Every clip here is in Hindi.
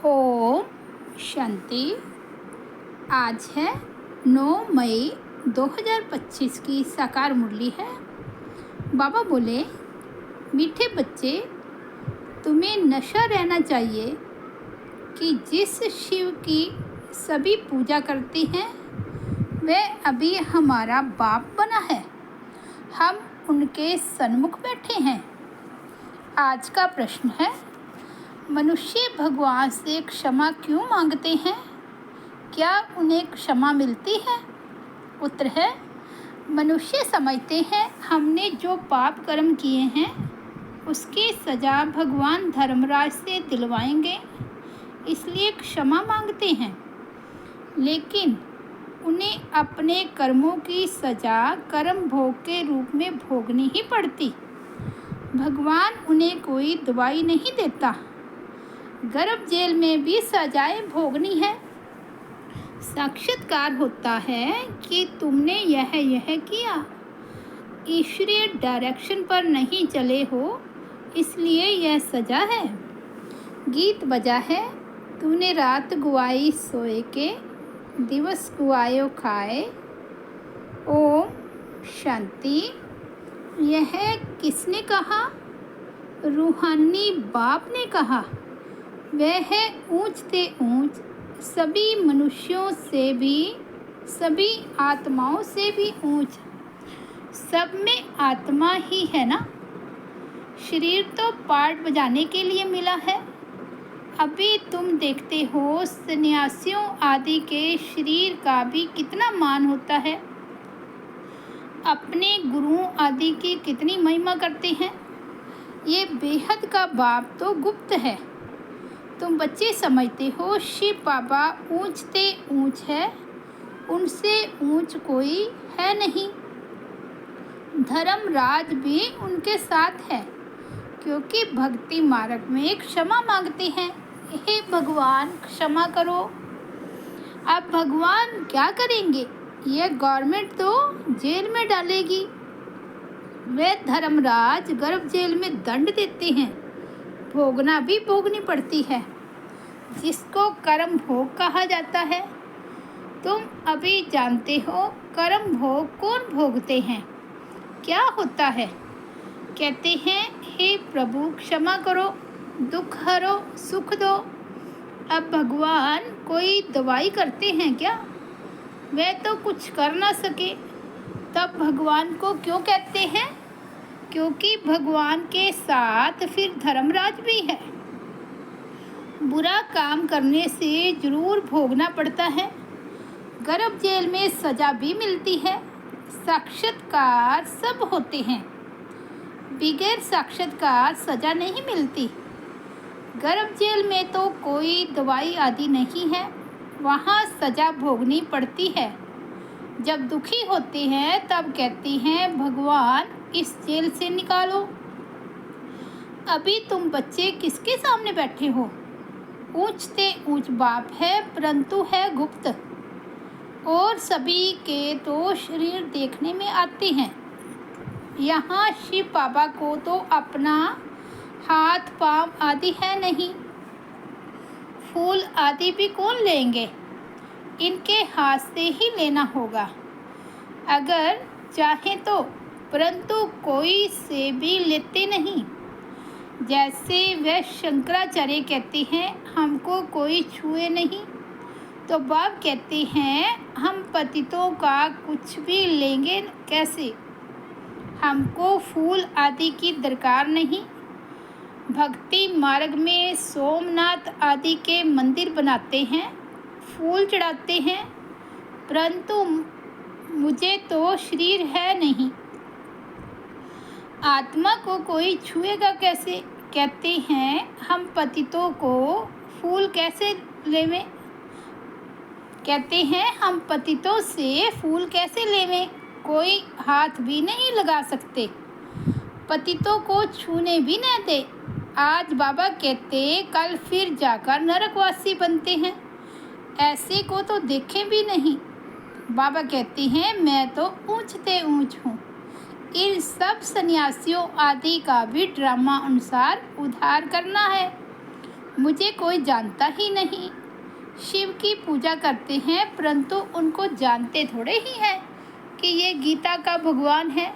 ओम शांति। आज है 9 मई 2025 की साकार मुरली है। बाबा बोले, मीठे बच्चे, तुम्हें नशा रहना चाहिए कि जिस शिव की सभी पूजा करते हैं वह अभी हमारा बाप बना है। हम उनके सन्मुख बैठे हैं। आज का प्रश्न है, मनुष्य भगवान से क्षमा क्यों मांगते हैं? क्या उन्हें क्षमा मिलती है? उत्तर है, मनुष्य समझते हैं हमने जो पाप कर्म किए हैं उसकी सज़ा भगवान धर्मराज से दिलवाएंगे, इसलिए क्षमा मांगते हैं। लेकिन उन्हें अपने कर्मों की सज़ा कर्म भोग के रूप में भोगनी ही पड़ती। भगवान उन्हें कोई दवाई नहीं देता। गर्भ जेल में भी सजाएं भोगनी है। साक्षात्कार होता है कि तुमने यह किया, ईश्वरीय डायरेक्शन पर नहीं चले हो, इसलिए यह सजा है। गीत बजा है, तूने रात गुआई सोए के, दिवस गुआयो खाए। ओम शांति। यह किसने कहा? रूहानी बाप ने कहा। वह है ऊंच से ऊंच, सभी मनुष्यों से भी, सभी आत्माओं से भी ऊंच। सब में आत्मा ही है ना। शरीर तो पार्ट बजाने के लिए मिला है। अभी तुम देखते हो सन्यासियों आदि के शरीर का भी कितना मान होता है। अपने गुरुओं आदि की कितनी महिमा करते हैं। ये बेहद का बाप तो गुप्त है। तुम बच्चे समझते हो शिव बाबा ऊंच से ऊंच है, उनसे ऊंच कोई है नहीं। धर्मराज भी उनके साथ है, क्योंकि भक्ति मार्ग में क्षमा मांगते हैं। हे भगवान, क्षमा करो। अब भगवान क्या करेंगे? यह गवर्नमेंट तो जेल में डालेगी। वे धर्मराज गर्भ जेल में दंड देते हैं, भोगना भी भोगनी पड़ती है, जिसको कर्म भोग कहा जाता है। तुम अभी जानते हो कर्म भोग कौन भोगते हैं, क्या होता है? कहते हैं, हे प्रभु क्षमा करो, दुख हरो, सुख दो। अब भगवान कोई दवाई करते हैं क्या? वे तो कुछ कर ना सके, तब भगवान को क्यों कहते हैं? क्योंकि भगवान के साथ फिर धर्मराज भी है। बुरा काम करने से जरूर भोगना पड़ता है। गर्भ जेल में सजा भी मिलती है। साक्षात्कार सब होते हैं, बगैर साक्षात्कार सजा नहीं मिलती। गर्भ जेल में तो कोई दवाई आदि नहीं है, वहाँ सजा भोगनी पड़ती है। जब दुखी होते हैं तब कहते हैं, भगवान इस जेल से निकालो। अभी तुम बच्चे किसके सामने बैठे हो? ऊंच से ऊंच बाप है, परंतु है गुप्त, और सभी के तो शरीर देखने में आते हैं। यहाँ शिव बाबा को तो अपना हाथ पांव आदि है नहीं। फूल आदि भी कौन लेंगे? इनके हाथ से ही लेना होगा अगर चाहे तो, परंतु कोई से भी लेते नहीं। जैसे वह शंकराचार्य कहते हैं, हमको कोई छुए नहीं, तो बाप कहते हैं, हम पतितों का कुछ भी लेंगे कैसे? हमको फूल आदि की दरकार नहीं। भक्ति मार्ग में सोमनाथ आदि के मंदिर बनाते हैं, फूल चढ़ाते हैं, परंतु मुझे तो शरीर है नहीं। आत्मा को कोई छुएगा कैसे? कहते हैं, हम पतितों को फूल कैसे लेवें? कहते हैं, हम पतितों से फूल कैसे लेवें? कोई हाथ भी नहीं लगा सकते, पतितों को छूने भी न दे। आज बाबा कहते, कल फिर जाकर नरकवासी बनते हैं। ऐसे को तो देखे भी नहीं। बाबा कहते हैं, मैं तो ऊंच से ऊंच हूँ। इन सब सन्यासियों आदि का भी ड्रामा अनुसार उद्धार करना है। मुझे कोई जानता ही नहीं। शिव की पूजा करते हैं परंतु उनको जानते थोड़े ही हैं कि ये गीता का भगवान है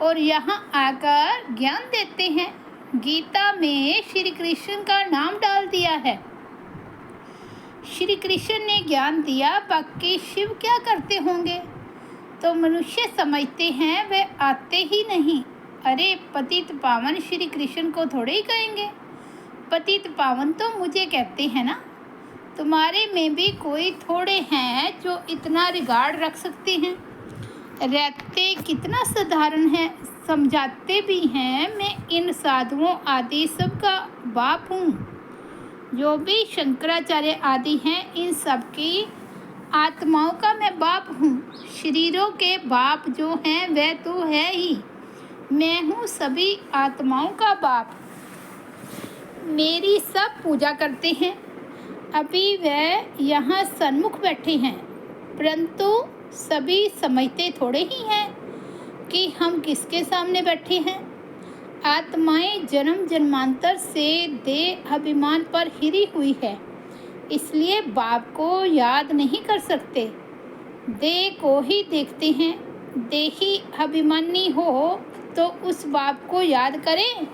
और यहाँ आकर ज्ञान देते हैं। गीता में श्री कृष्ण का नाम डाल दिया है। श्री कृष्ण ने ज्ञान दिया, बाकी शिव क्या करते होंगे? तो मनुष्य समझते हैं वे आते ही नहीं। अरे पतित पावन श्री कृष्ण को थोड़े ही कहेंगे, पतित पावन तो मुझे कहते हैं ना। तुम्हारे में भी कोई थोड़े हैं जो इतना रिगार्ड रख सकते हैं। रहते कितना साधारण है, समझाते भी हैं मैं इन साधुओं आदि सबका बाप हूँ। जो भी शंकराचार्य आदि हैं इन सबकी आत्माओं का मैं बाप हूँ। शरीरों के बाप जो हैं वह तो है ही, मैं हूँ सभी आत्माओं का बाप। मेरी सब पूजा करते हैं। अभी वह यहाँ सन्मुख बैठे हैं परंतु सभी समझते थोड़े ही हैं कि हम किसके सामने बैठे हैं। आत्माएं जन्म जन्मांतर से देह अभिमान पर हिरी हुई है, इसलिए बाप को याद नहीं कर सकते, देह को ही देखते हैं। देही अभिमानी हो तो उस बाप को याद करें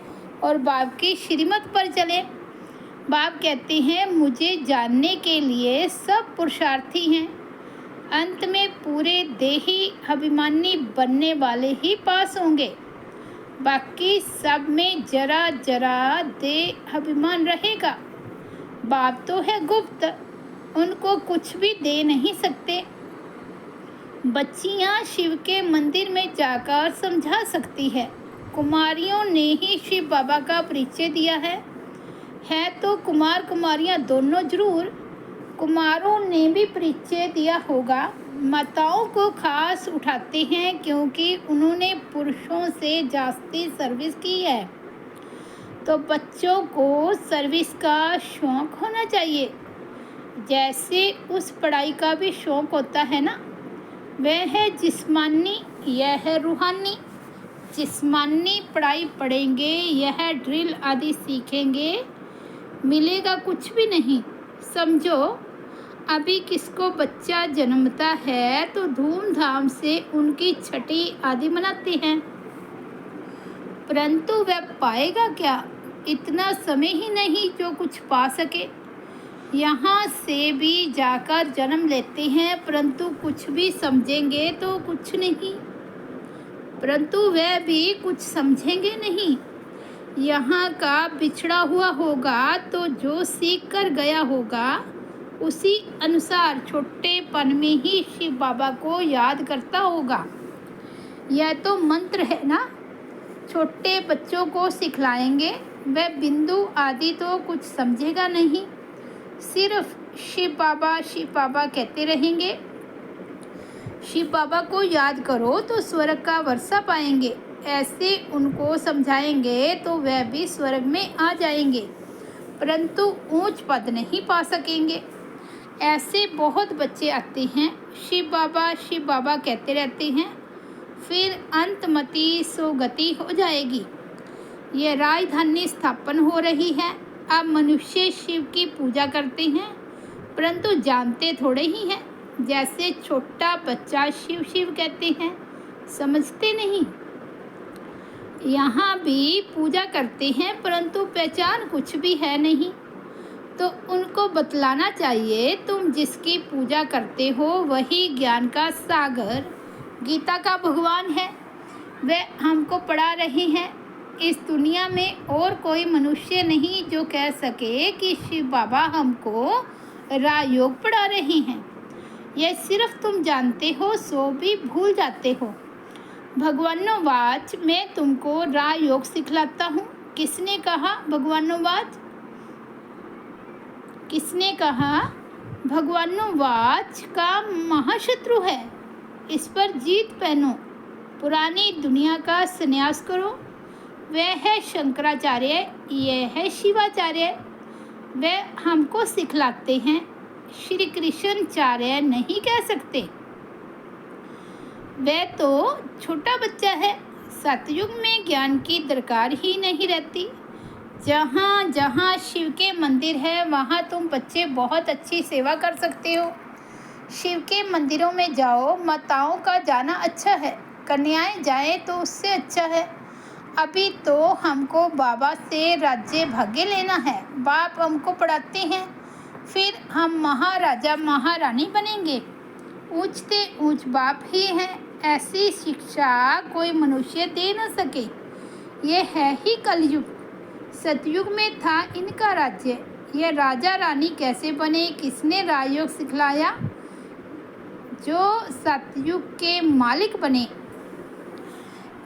और बाप की श्रीमत पर चलें। बाप कहते हैं मुझे जानने के लिए सब पुरुषार्थी हैं, अंत में पूरे देही अभिमानी बनने वाले ही पास होंगे। बाकी सब में जरा जरा देह अभिमान रहेगा। बाप तो है गुप्त, उनको कुछ भी दे नहीं सकते। बच्चियां शिव के मंदिर में जाकर समझा सकती है। कुमारियों ने ही शिव बाबा का परिचय दिया है तो कुमार कुमारियां दोनों जरूर। कुमारों ने भी परिचय दिया होगा। माताओं को खास उठाते हैं क्योंकि उन्होंने पुरुषों से जास्ती सर्विस की है। तो बच्चों को सर्विस का शौक़ होना चाहिए, जैसे उस पढ़ाई का भी शौक़ होता है ना। वह है जिस्मानी, यह है रूहानी। जिस्मानी पढ़ाई पढ़ेंगे, यह ड्रिल आदि सीखेंगे, मिलेगा कुछ भी नहीं। समझो अभी किसको बच्चा जन्मता है तो धूमधाम से उनकी छठी आदि मनाते हैं, परंतु वह पाएगा क्या? इतना समय ही नहीं जो कुछ पा सके। यहाँ से भी जाकर जन्म लेते हैं परंतु कुछ भी समझेंगे तो कुछ नहीं, परंतु वह भी कुछ समझेंगे नहीं। यहाँ का बिछड़ा हुआ होगा तो जो सीख कर गया होगा उसी अनुसार छोटेपन में ही शिव बाबा को याद करता होगा। यह तो मंत्र है ना, छोटे बच्चों को सिखलाएंगे, वह बिंदु आदि तो कुछ समझेगा नहीं, सिर्फ शिव बाबा कहते रहेंगे। शिव बाबा को याद करो तो स्वर्ग का वर्षा पाएंगे। ऐसे उनको समझाएंगे तो वह भी स्वर्ग में आ जाएंगे, परंतु ऊंच पद नहीं पा सकेंगे। ऐसे बहुत बच्चे आते हैं, शिव बाबा कहते रहते हैं, फिर अंतमति सोगति हो जाएगी। यह राजधानी स्थापन हो रही है। अब मनुष्य शिव की पूजा करते हैं परंतु जानते थोड़े ही हैं। जैसे छोटा बच्चा शिव शिव कहते हैं, समझते नहीं। यहाँ भी पूजा करते हैं परंतु पहचान कुछ भी है नहीं, तो उनको बतलाना चाहिए तुम जिसकी पूजा करते हो वही ज्ञान का सागर गीता का भगवान है। वह हमको पढ़ा रहे हैं। इस दुनिया में और कोई मनुष्य नहीं जो कह सके कि शिव बाबा हमको राजयोग पढ़ा रहे हैं। यह सिर्फ तुम जानते हो सो भी भूल जाते हो। भगवानोवाच मैं तुमको राजयोग सिखलाता हूँ। किसने कहा भगवानोवाच? किसने कहा? भगवानोवाच का महाशत्रु है, इस पर जीत पहनो। पुरानी दुनिया का संन्यास करो। वह है शंकराचार्य, यह है शिवाचार्य। वह हमको सिखलाते हैं, श्री कृष्णाचार्य नहीं कह सकते। वह तो छोटा बच्चा है। सतयुग में ज्ञान की दरकार ही नहीं रहती। जहाँ जहाँ शिव के मंदिर है वहाँ तुम बच्चे बहुत अच्छी सेवा कर सकते हो। शिव के मंदिरों में जाओ, माताओं का जाना अच्छा है, कन्याएं जाएं तो उससे अच्छा है। अभी तो हमको बाबा से राज्य भाग्य लेना है। बाप हमको पढ़ाते हैं, फिर हम महाराजा महारानी बनेंगे। ऊंच से ऊंच बाप ही हैं। ऐसी शिक्षा कोई मनुष्य दे न सके। ये है ही कलयुग। सतयुग में था इनका राज्य। ये राजा रानी कैसे बने, किसने राजयोग सिखलाया? जो सतयुग के मालिक बने।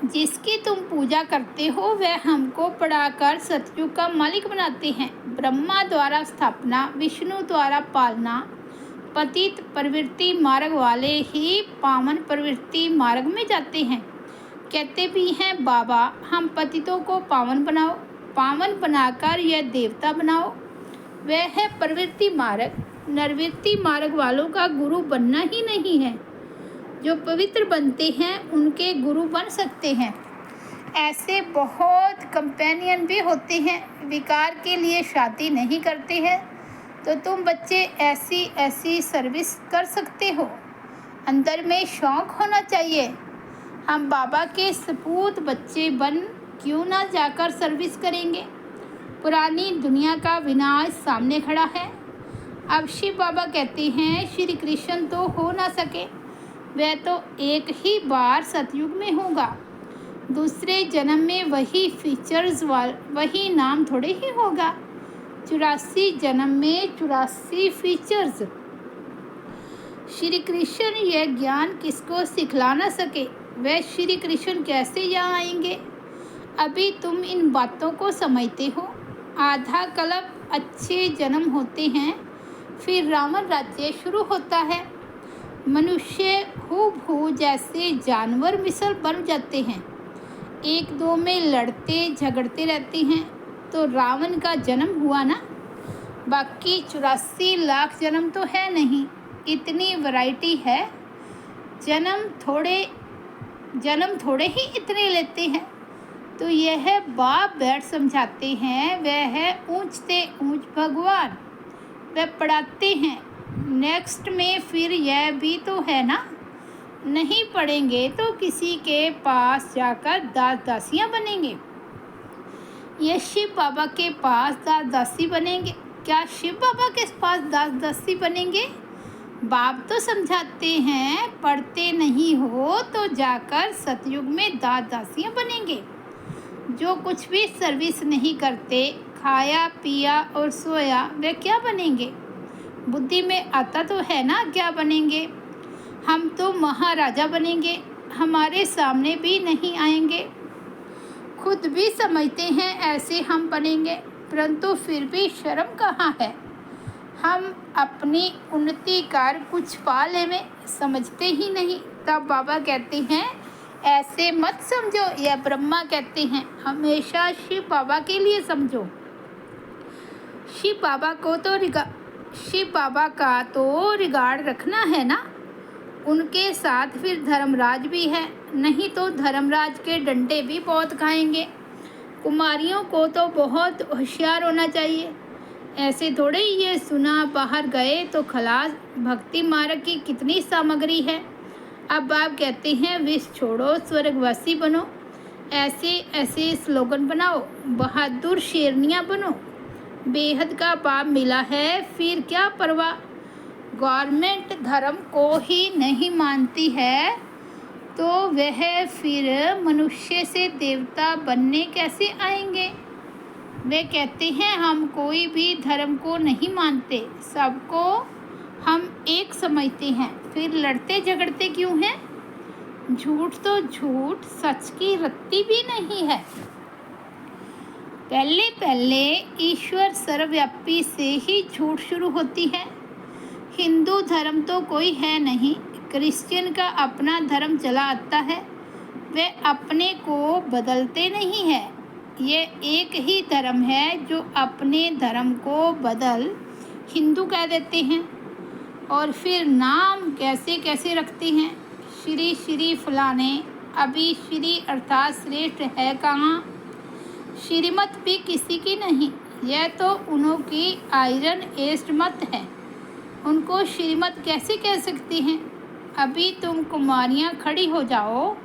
जिसकी तुम पूजा करते हो वह हमको पढ़ाकर सतयुग का मालिक बनाते हैं। ब्रह्मा द्वारा स्थापना, विष्णु द्वारा पालना। पतित प्रवृत्ति मार्ग वाले ही पावन प्रवृत्ति मार्ग में जाते हैं। कहते भी हैं बाबा, हम पतितों को पावन बनाओ, पावन बनाकर यह देवता बनाओ। वह है प्रवृत्ति मार्ग। नरवृत्ति मार्ग वालों का गुरु बनना ही नहीं है। जो पवित्र बनते हैं उनके गुरु बन सकते हैं। ऐसे बहुत कंपेनियन भी होते हैं, विकार के लिए शादी नहीं करते हैं। तो तुम बच्चे ऐसी ऐसी सर्विस कर सकते हो। अंदर में शौक होना चाहिए। हम बाबा के सपूत बच्चे बन क्यों ना जाकर सर्विस करेंगे। पुरानी दुनिया का विनाश सामने खड़ा है। अब शिव बाबा कहते हैं श्री कृष्ण तो हो ना सके, वह तो एक ही बार सतयुग में होगा। दूसरे जन्म में वही फीचर्स वही नाम थोड़े ही होगा। 84 जन्म में 84 फीचर्स। श्री कृष्ण यह ज्ञान किसको सिखला ना सके, वह श्री कृष्ण कैसे यहाँ आएंगे? अभी तुम इन बातों को समझते हो। आधा कल्प अच्छे जन्म होते हैं, फिर रावण राज्य शुरू होता है। मनुष्य हूबहू जैसे जानवर मिसल बन जाते हैं, एक दो में लड़ते झगड़ते रहते हैं। तो रावण का जन्म हुआ ना। बाकी 84 लाख जन्म तो है नहीं, इतनी वैरायटी है। जन्म थोड़े ही इतने लेते हैं। तो यह बाप बैठ समझाते हैं, वह है ऊंच से ऊंच भगवान। वह पढ़ाते हैं। नेक्स्ट में फिर यह भी तो है ना, नहीं पढ़ेंगे तो किसी के पास जाकर दास दासियाँ बनेंगे। ये शिव बाबा के पास दास दासी बनेंगे। क्या शिव बाबा के पास दास दासी बनेंगे? बाप तो समझाते हैं, पढ़ते नहीं हो तो जाकर सतयुग में दास दासियाँ बनेंगे। जो कुछ भी सर्विस नहीं करते, खाया पिया और सोया, वे क्या बनेंगे? बुद्धि में आता तो है ना क्या बनेंगे। हम तो महाराजा बनेंगे, हमारे सामने भी नहीं आएंगे। खुद भी समझते हैं ऐसे हम बनेंगे, परंतु फिर भी शर्म कहाँ है। हम अपनी उन्नति कर कुछ पा लें, समझते ही नहीं। तब बाबा कहते हैं ऐसे मत समझो। या ब्रह्मा कहते हैं हमेशा शिव बाबा के लिए समझो। शिव बाबा का तो रिगार्ड रखना है ना। उनके साथ फिर धर्मराज भी है, नहीं तो धर्मराज के डंडे भी बहुत खाएंगे। कुमारियों को तो बहुत होशियार होना चाहिए। ऐसे थोड़े ही ये सुना बाहर गए तो खलास। भक्ति मार्ग की कितनी सामग्री है। अब आप कहते हैं विष छोड़ो स्वर्गवासी बनो। ऐसे ऐसे स्लोगन बनाओ, बहादुर शेरनियाँ बनो। बेहद का पाप मिला है, फिर क्या परवाह। गवर्नमेंट धर्म को ही नहीं मानती है तो वह फिर मनुष्य से देवता बनने कैसे आएंगे। वे कहते हैं हम कोई भी धर्म को नहीं मानते, सबको हम एक समझते हैं। फिर लड़ते झगड़ते क्यों हैं? झूठ तो झूठ, सच की रत्ती भी नहीं है। पहले पहले ईश्वर सर्वव्यापी से ही झूठ शुरू होती है। हिंदू धर्म तो कोई है नहीं, क्रिश्चियन का अपना धर्म चला आता है। वे अपने को बदलते नहीं है। ये एक ही धर्म है जो अपने धर्म को बदल हिंदू कह देते हैं। और फिर नाम कैसे कैसे रखते हैं, श्री श्री फलाने। अभी श्री अर्थात श्रेष्ठ है कहाँ? श्रीमत भी किसी की नहीं, यह तो उन्हों की आयरन एस्ट मत है। उनको श्रीमत कैसे कह सकती हैं? अभी तुम कुमारियाँ खड़ी हो जाओ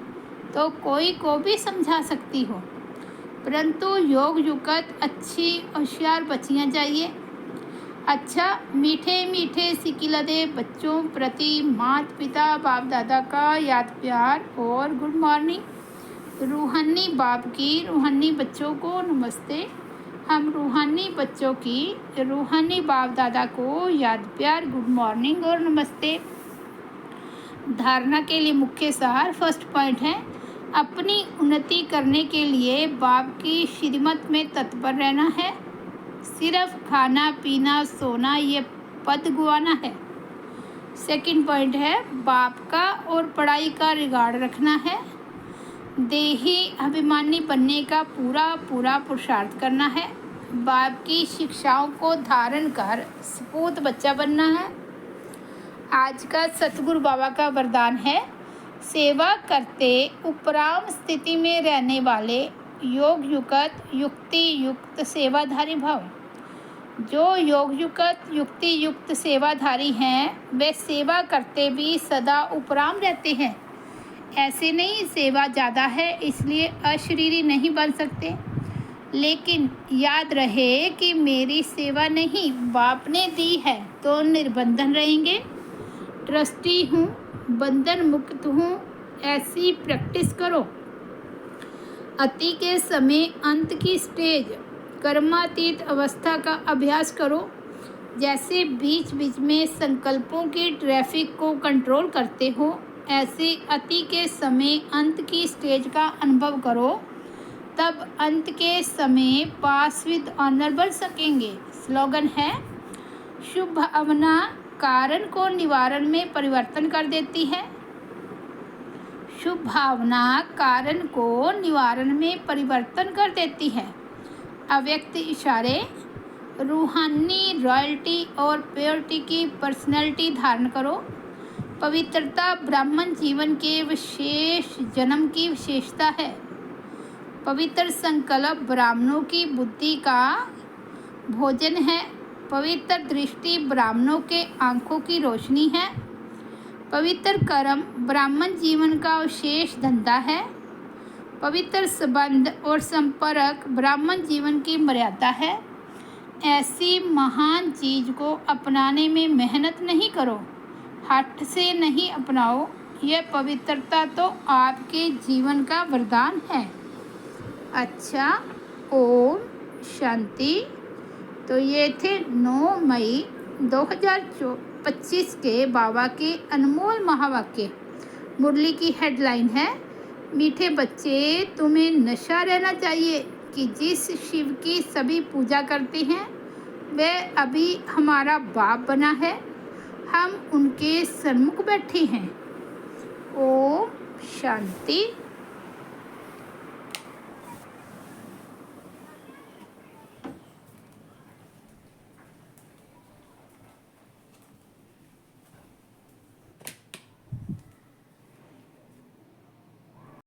तो कोई को भी समझा सकती हो, परंतु योग युगत अच्छी होशियार बच्चियाँ चाहिए। अच्छा, मीठे मीठे सिकिलदे बच्चों प्रति माता पिता बाप दादा का याद प्यार और गुड मॉर्निंग। रूहानी बाप की रूहानी बच्चों को नमस्ते। हम रूहानी बच्चों की रूहानी बाप दादा को याद प्यार गुड मॉर्निंग और नमस्ते। धारणा के लिए मुख्य सार फर्स्ट पॉइंट है, अपनी उन्नति करने के लिए बाप की श्रीमत में तत्पर रहना है। सिर्फ खाना पीना सोना ये पद गुआना है। सेकंड पॉइंट है, बाप का और पढ़ाई का रिगार्ड रखना है। देही अभिमानी बनने का पूरा पूरा पुरुषार्थ करना है। बाप की शिक्षाओं को धारण कर सपूत बच्चा बनना है। आज का सतगुरु बाबा का वरदान है, सेवा करते उपराम स्थिति में रहने वाले योग युगत युक्ति युक्त सेवाधारी भाव। जो योग युगत युक्ति युक्त सेवाधारी हैं वे सेवा करते भी सदा उपराम रहते हैं। ऐसे नहीं सेवा ज़्यादा है इसलिए अशरीरी नहीं बन सकते, लेकिन याद रहे कि मेरी सेवा नहीं बाप ने दी है तो निर्बंधन रहेंगे। ट्रस्टी हूँ, बंधन मुक्त हूँ, ऐसी प्रैक्टिस करो। अति के समय अंत की स्टेज कर्मातीत अवस्था का अभ्यास करो। जैसे बीच बीच में संकल्पों की ट्रैफिक को कंट्रोल करते हो, ऐसे अति के समय अंत की स्टेज का अनुभव करो। तब अंत के समय पास विद ऑनर बन सकेंगे। स्लोगन है, शुभ भावना कारण को निवारण में परिवर्तन कर देती है। शुभ भावना कारण को निवारण में परिवर्तन कर देती है। अव्यक्त इशारे, रूहानी रॉयल्टी और प्योरिटी की पर्सनैलिटी धारण करो। पवित्रता ब्राह्मण जीवन के विशेष जन्म की विशेषता है। पवित्र संकल्प ब्राह्मणों की बुद्धि का भोजन है। पवित्र दृष्टि ब्राह्मणों के आँखों की रोशनी है। पवित्र कर्म ब्राह्मण जीवन का विशेष धंधा है। पवित्र संबंध और संपर्क ब्राह्मण जीवन की मर्यादा है। ऐसी महान चीज को अपनाने में मेहनत नहीं करो, हठ से नहीं अपनाओ। यह पवित्रता तो आपके जीवन का वरदान है। अच्छा, ओम शांति। तो ये थे 9 मई 2025 के बाबा के अनमोल महावाक्य। मुरली की हेडलाइन है, मीठे बच्चे तुम्हें नशा रहना चाहिए कि जिस शिव की सभी पूजा करते हैं वह अभी हमारा बाप बना है। हम उनके सन्मुख बैठे हैं। ओम शांति।